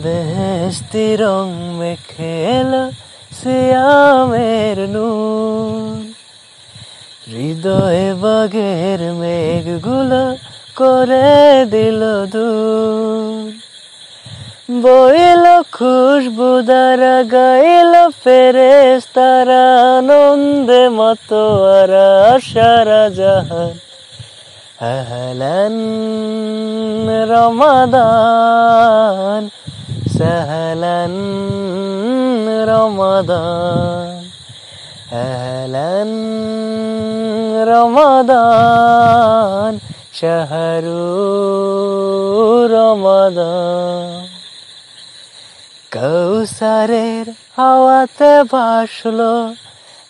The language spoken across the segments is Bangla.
বেহেশতি রং মেখে এলো সিয়ামের নূর, হৃদয়ে বাগের মেঘগুলো করে দিল দূর। বইল খুশবুদারা গাইল ফেরেশতারা, আনন্দে মাতোয়ারা সারা জাহান। আহলান রমাদান সাহলান রমাদান, আহলান রমাদান শাহরু রমাদান। কৌসারের হাওয়াতে ভাসলো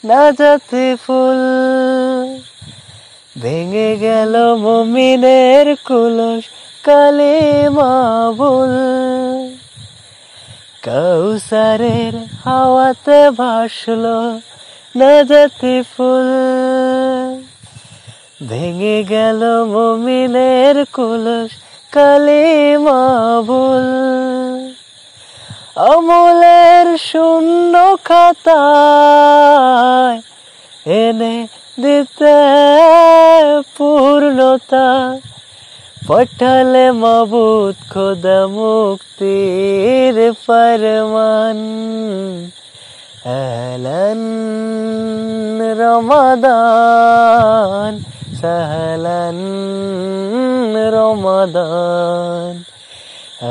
নাজাতি ফুল, ভেঙে গেল মুমিনের কুলস কালিমা ভুল। কৌসারের হাওয়াতে ভাসলো নাজাতি ফুল, ভেঙে গেল মুমিনের কুলস কালিমা ভুল। আমলের শূন্য খাতায় এনে দিতে পূর্ণতা, পাঠালে মাবুদ খোদা মুক্তির ফরমান। আহলান রমাদান সাহলান রমাদান,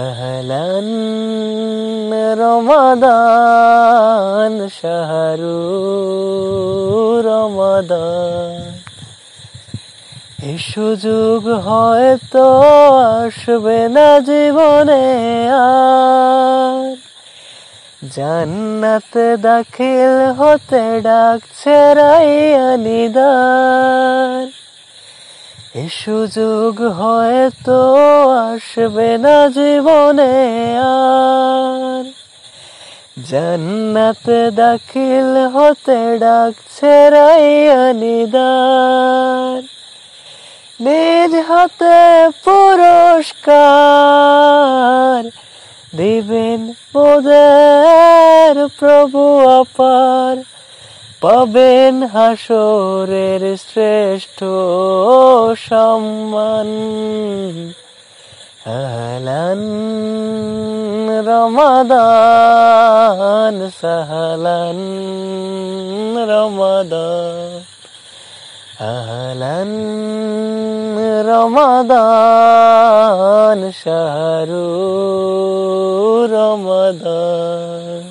আহলান রমাদান শাহরু রমাদান। এই সুযোগ হয়তো আসবে না জীবনে আর, জান্নাতে দাখিল হতে ডাকছে রাইয়ানি দ্বার। এই সুযোগ হয়তো আসবে না জীবনে আর, জান্নাতে দাখিল হতে ডাকছে রাইয়ানি দ্বার। নিজ হাতে পুরস্কার দিবেন মোদের প্রভু অপার, পাবেন হাসরের শ্রেষ্ঠ সম্মান। আহলান রমাদান সাহলান রমাদান, আহলান রমাদান শাহরু রমাদান।